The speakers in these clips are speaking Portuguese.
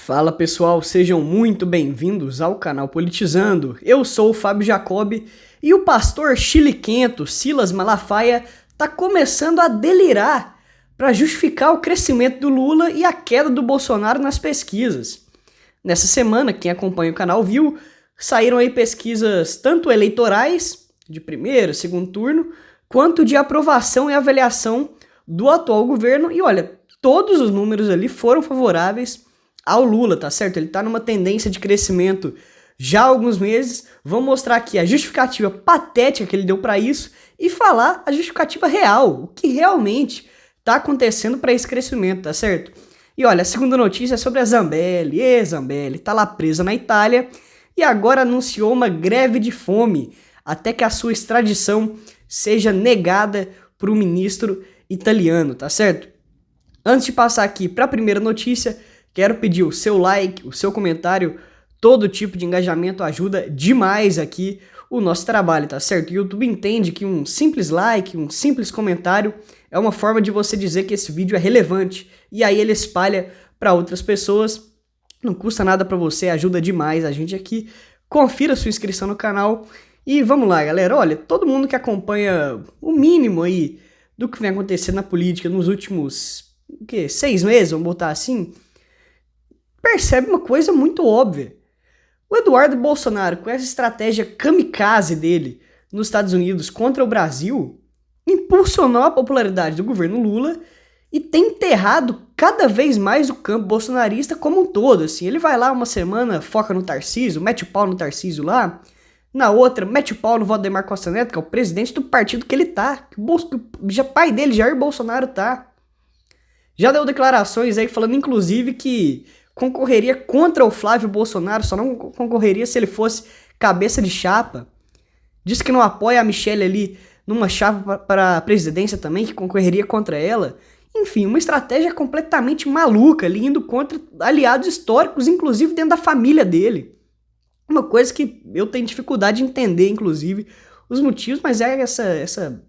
Fala pessoal, sejam muito bem-vindos ao canal Politizando. Eu sou o Fábio Jacob e o pastor chiliquento Silas Malafaia tá começando a delirar para justificar o crescimento do Lula e a queda do Bolsonaro nas pesquisas. Nessa semana, quem acompanha o canal viu, saíram aí pesquisas tanto eleitorais, de primeiro, segundo turno, quanto de aprovação e avaliação do atual governo. E olha, todos os números ali foram favoráveis ao Lula, tá certo? Ele tá numa tendência de crescimento já há alguns meses. Vamos mostrar aqui a justificativa patética que ele deu para isso e falar a justificativa real, o que realmente tá acontecendo para esse crescimento, tá certo? E olha, a segunda notícia é sobre a Zambelli. Zambelli tá lá presa na Itália e agora anunciou uma greve de fome até que a sua extradição seja negada por um ministro italiano, tá certo? Antes de passar aqui para a primeira notícia, quero pedir o seu like, o seu comentário, todo tipo de engajamento ajuda demais aqui o nosso trabalho, tá certo? O YouTube entende que um simples like, um simples comentário é uma forma de você dizer que esse vídeo é relevante e aí ele espalha para outras pessoas. Não custa nada para você, ajuda demais a gente aqui. Confira sua inscrição no canal e vamos lá, galera. Olha, todo mundo que acompanha o mínimo aí do que vem acontecendo na política nos últimos 6 meses, vamos botar assim, percebe uma coisa muito óbvia. O Eduardo Bolsonaro, com essa estratégia kamikaze dele nos Estados Unidos contra o Brasil, impulsionou a popularidade do governo Lula e tem enterrado cada vez mais o campo bolsonarista como um todo. Assim, ele vai lá uma semana, foca no Tarcísio, mete o pau no Tarcísio lá, na outra, mete o pau no Valdemar Costa Neto, que é o presidente do partido que ele tá, que o pai dele, Jair Bolsonaro, tá. Já deu declarações aí falando, inclusive, que concorreria contra o Flávio Bolsonaro, só não concorreria se ele fosse cabeça de chapa. Diz que não apoia a Michelle ali numa chapa para a presidência também, que concorreria contra ela. Enfim, uma estratégia completamente maluca ali, indo contra aliados históricos, inclusive dentro da família dele. Uma coisa que eu tenho dificuldade de entender, inclusive, os motivos, mas é essa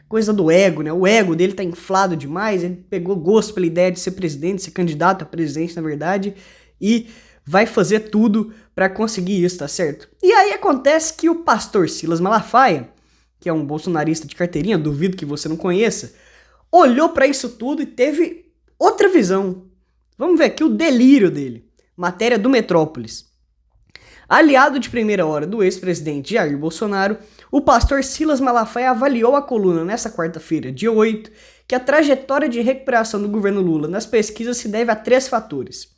coisa do ego, né? O ego dele tá inflado demais, ele pegou gosto pela ideia de ser presidente, ser candidato a presidente, na verdade, e vai fazer tudo para conseguir isso, tá certo? E aí acontece que o pastor Silas Malafaia, que é um bolsonarista de carteirinha, duvido que você não conheça, olhou para isso tudo e teve outra visão. Vamos ver aqui o delírio dele. Matéria do Metrópolis. Aliado de primeira hora do ex-presidente Jair Bolsonaro, o pastor Silas Malafaia avaliou à coluna nesta quarta-feira, dia 8, que a trajetória de recuperação do governo Lula nas pesquisas se deve a 3 fatores.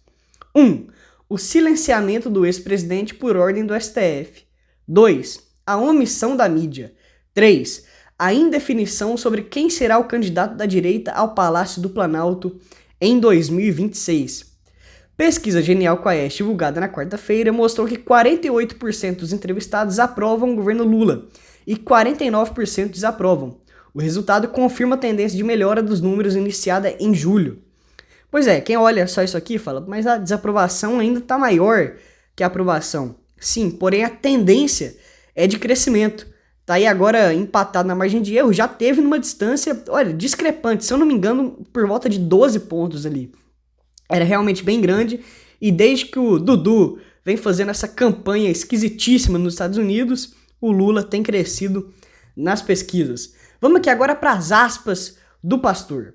1. O silenciamento do ex-presidente por ordem do STF. 2. A omissão da mídia. 3. A indefinição sobre quem será o candidato da direita ao Palácio do Planalto em 2026. Pesquisa Genial Quaest, divulgada na quarta-feira, mostrou que 48% dos entrevistados aprovam o governo Lula e 49% desaprovam. O resultado confirma a tendência de melhora dos números iniciada em julho. Pois é, quem olha só isso aqui fala, mas a desaprovação ainda está maior que a aprovação. Sim, porém a tendência é de crescimento. Tá aí agora empatado na margem de erro, já teve numa distância, olha, discrepante, se eu não me engano, por volta de 12 pontos ali. Era realmente bem grande, e desde que o Dudu vem fazendo essa campanha esquisitíssima nos Estados Unidos, o Lula tem crescido nas pesquisas. Vamos aqui agora para as aspas do pastor.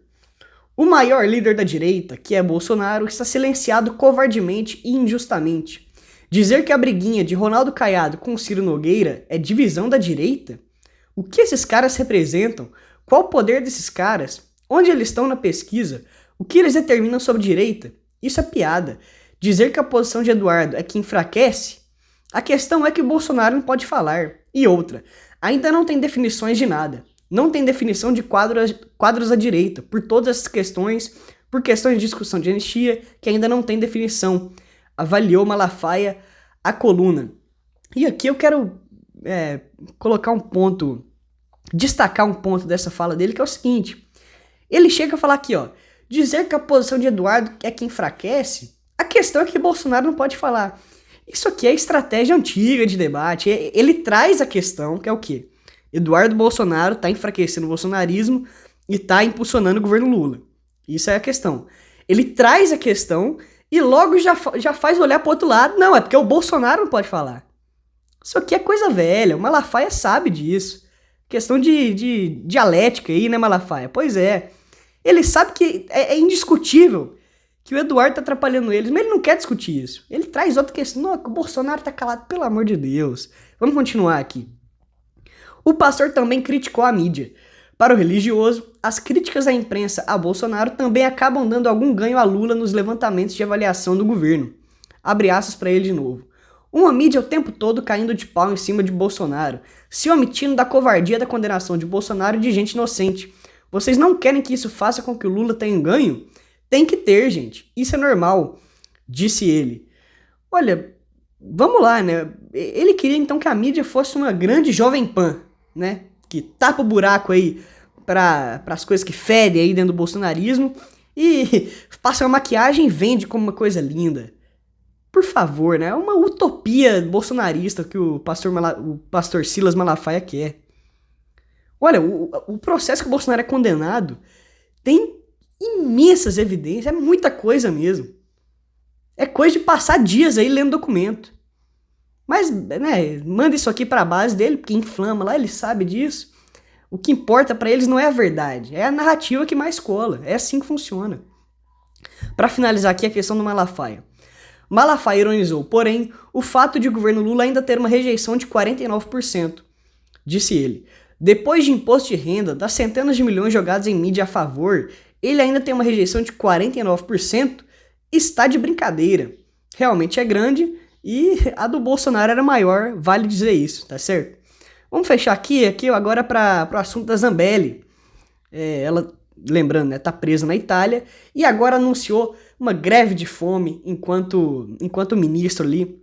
O maior líder da direita, que é Bolsonaro, está silenciado covardemente e injustamente. Dizer que a briguinha de Ronaldo Caiado com Ciro Nogueira é divisão da direita? O que esses caras representam? Qual o poder desses caras? Onde eles estão na pesquisa? O que eles determinam sobre direita? Isso é piada. Dizer que a posição de Eduardo é que enfraquece? A questão é que o Bolsonaro não pode falar. E outra, ainda não tem definições de nada. Não tem definição de quadros à direita, por todas essas questões, por questões de discussão de anistia, que ainda não tem definição. Avaliou Malafaia a coluna. E aqui eu quero colocar um ponto, destacar um ponto dessa fala dele, que é o seguinte. Ele chega a falar aqui, ó. Dizer que a posição de Eduardo é que enfraquece, a questão é que Bolsonaro não pode falar. Isso aqui é estratégia antiga de debate. Ele traz a questão, que é o quê? Eduardo Bolsonaro está enfraquecendo o bolsonarismo e está impulsionando o governo Lula. Isso é a questão. Ele traz a questão e logo já faz olhar pro outro lado. Não, é porque o Bolsonaro não pode falar. Isso aqui é coisa velha, o Malafaia sabe disso. Questão de dialética aí, né, Malafaia? Pois é. Ele sabe que é indiscutível que o Eduardo tá atrapalhando eles, mas ele não quer discutir isso. Ele traz outra questão. Não, o Bolsonaro tá calado, pelo amor de Deus. Vamos continuar aqui. O pastor também criticou a mídia. Para o religioso, as críticas da imprensa a Bolsonaro também acabam dando algum ganho a Lula nos levantamentos de avaliação do governo. Abre aspas para ele de novo. Uma mídia o tempo todo caindo de pau em cima de Bolsonaro, se omitindo da covardia da condenação de Bolsonaro e de gente inocente. Vocês não querem que isso faça com que o Lula tenha ganho? Tem que ter, gente. Isso é normal, disse ele. Olha, vamos lá, né? Ele queria então que a mídia fosse uma grande Jovem Pan, né? Que tapa o buraco aí para as coisas que fedem aí dentro do bolsonarismo e passa uma maquiagem e vende como uma coisa linda. Por favor, né? É uma utopia bolsonarista que o pastor Silas Malafaia quer. Olha, o processo que o Bolsonaro é condenado tem imensas evidências, é muita coisa mesmo. É coisa de passar dias aí lendo documento. Mas, né, manda isso aqui pra base dele, porque inflama lá, ele sabe disso. O que importa pra eles não é a verdade, é a narrativa que mais cola. É assim que funciona. Pra finalizar aqui a questão do Malafaia. Malafaia ironizou, porém, o fato de o governo Lula ainda ter uma rejeição de 49%. Disse ele, depois de imposto de renda, das centenas de milhões jogados em mídia a favor, ele ainda tem uma rejeição de 49%? Está de brincadeira. Realmente é grande e a do Bolsonaro era maior, vale dizer isso, tá certo? Vamos fechar aqui agora para o assunto da Zambelli. Ela, lembrando, né, tá presa na Itália e agora anunciou uma greve de fome enquanto o ministro ali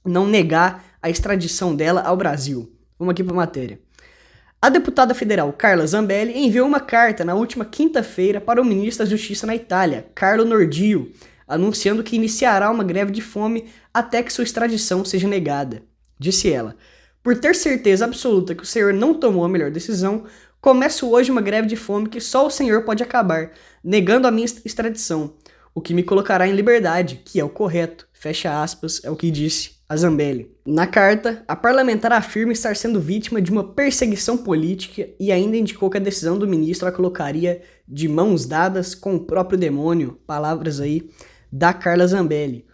não negar a extradição dela ao Brasil. Vamos aqui para a matéria. A deputada federal Carla Zambelli enviou uma carta na última quinta-feira para o ministro da Justiça na Itália, Carlo Nordio, anunciando que iniciará uma greve de fome até que sua extradição seja negada. Disse ela, por ter certeza absoluta que o senhor não tomou a melhor decisão, começo hoje uma greve de fome que só o senhor pode acabar, negando a minha extradição, o que me colocará em liberdade, que é o correto, fecha aspas, é o que disse a Zambelli. Na carta, a parlamentar afirma estar sendo vítima de uma perseguição política e ainda indicou que a decisão do ministro a colocaria de mãos dadas com o próprio demônio, palavras aí da Carla Zambelli.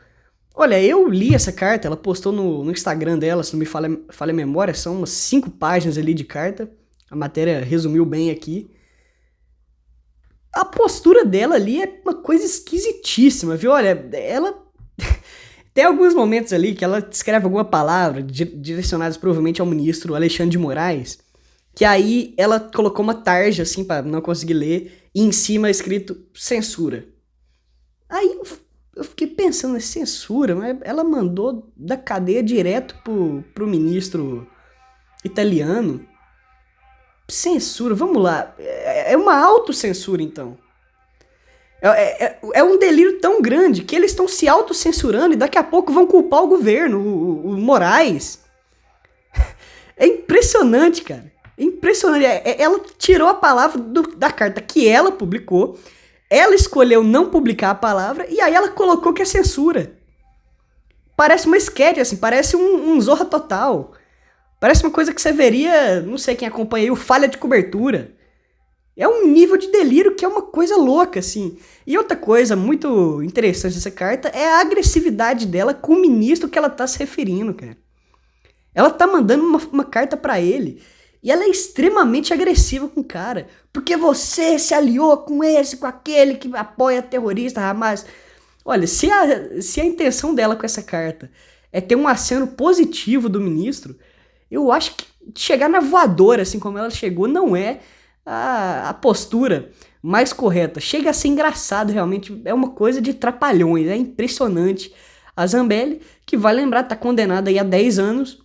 Olha, eu li essa carta, ela postou no Instagram dela, se não me falha a memória, são umas 5 páginas ali de carta, a matéria resumiu bem aqui. A postura dela ali é uma coisa esquisitíssima, viu? Olha, ela... Tem alguns momentos ali que ela escreve alguma palavra direcionadas provavelmente ao ministro Alexandre de Moraes, que aí ela colocou uma tarja assim pra não conseguir ler e em cima é escrito censura. Aí eu fiquei pensando, censura, mas ela mandou da cadeia direto pro ministro italiano. Censura, vamos lá, é uma autocensura então. É um delírio tão grande que eles estão se autocensurando e daqui a pouco vão culpar o governo, o Moraes. É impressionante, cara. É impressionante. Ela tirou a palavra da carta que ela publicou, ela escolheu não publicar a palavra e aí ela colocou que é censura. Parece uma sketch, assim, parece um Zorra Total. Parece uma coisa que você veria, não sei quem acompanha aí, o Falha de Cobertura. É um nível de delírio que é uma coisa louca, assim. E outra coisa muito interessante dessa carta é a agressividade dela com o ministro que ela tá se referindo, cara. Ela tá mandando uma carta pra ele e ela é extremamente agressiva com o cara. Porque você se aliou com esse, com aquele que apoia terrorista, Hamas. Olha, se a intenção dela com essa carta é ter um aceno positivo do ministro, eu acho que chegar na voadora, assim como ela chegou, não é a postura mais correta. Chega a ser engraçado, realmente. É uma coisa de trapalhões. É impressionante. A Zambelli, que vai lembrar, tá condenada aí a 10 anos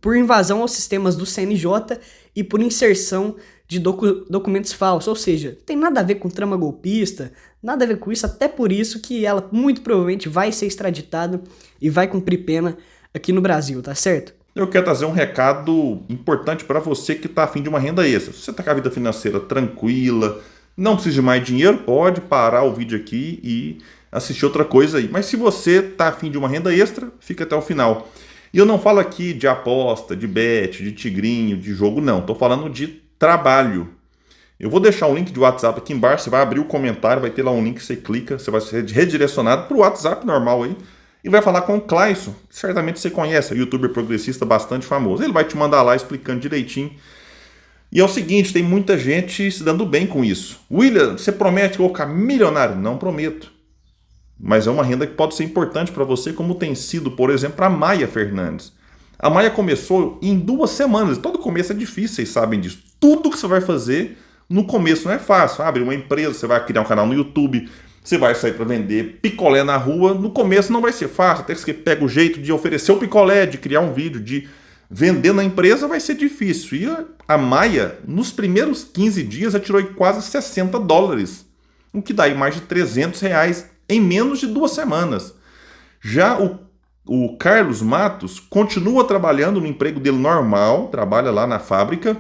por invasão aos sistemas do CNJ e por inserção de documentos falsos. Ou seja, tem nada a ver com trama golpista, nada a ver com isso. Até por isso que ela muito provavelmente vai ser extraditada e vai cumprir pena aqui no Brasil, tá certo? Eu quero trazer um recado importante para você que está afim de uma renda extra. Se você está com a vida financeira tranquila, não precisa de mais dinheiro, pode parar o vídeo aqui e assistir outra coisa aí. Mas se você tá afim de uma renda extra, fica até o final. E eu não falo aqui de aposta, de bet, de tigrinho, de jogo, não. Tô falando de trabalho. Eu vou deixar um link de WhatsApp aqui embaixo, você vai abrir o comentário, vai ter lá um link, você clica, você vai ser redirecionado para o WhatsApp normal aí, e vai falar com o Clayson, que certamente você conhece, é um youtuber progressista bastante famoso. Ele vai te mandar lá explicando direitinho. E é o seguinte, tem muita gente se dando bem com isso. William, você promete que eu vou ficar milionário? Não prometo. Mas é uma renda que pode ser importante para você, como tem sido, por exemplo, a Maia Fernandes. A Maia começou em 2 semanas. Todo começo é difícil, vocês sabem disso. Tudo que você vai fazer no começo não é fácil. Abre uma empresa, você vai criar um canal no YouTube, você vai sair para vender picolé na rua. No começo não vai ser fácil, até que você pega o jeito de oferecer o picolé, de criar um vídeo, de vender na empresa, vai ser difícil. E a Maia, nos primeiros 15 dias, já tirou quase $60, o que dá aí mais de R$300 em menos de 2 semanas. Já o Carlos Matos continua trabalhando no emprego dele normal, trabalha lá na fábrica.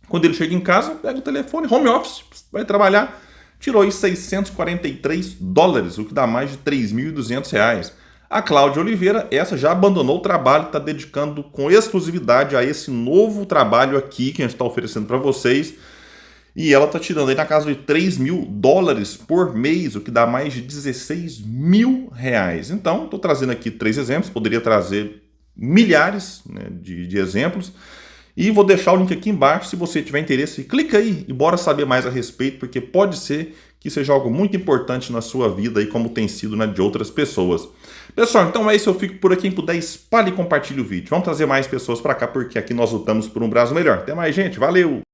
Quando ele chega em casa, pega o telefone, home office, vai trabalhar. Tirou aí $643, o que dá mais de R$3.200. A Cláudia Oliveira, essa já abandonou o trabalho, está dedicando com exclusividade a esse novo trabalho aqui que a gente está oferecendo para vocês. E ela está tirando aí na casa de $3.000 por mês, o que dá mais de R$16.000. Então, estou trazendo aqui 3 exemplos, poderia trazer milhares, né, de exemplos. E vou deixar o link aqui embaixo, se você tiver interesse, clica aí e bora saber mais a respeito, porque pode ser que seja algo muito importante na sua vida, aí, como tem sido na de outras pessoas. Pessoal, então é isso, eu fico por aqui. Quem puder, espalhe e compartilhe o vídeo. Vamos trazer mais pessoas para cá, porque aqui nós lutamos por um Brasil melhor. Até mais, gente. Valeu!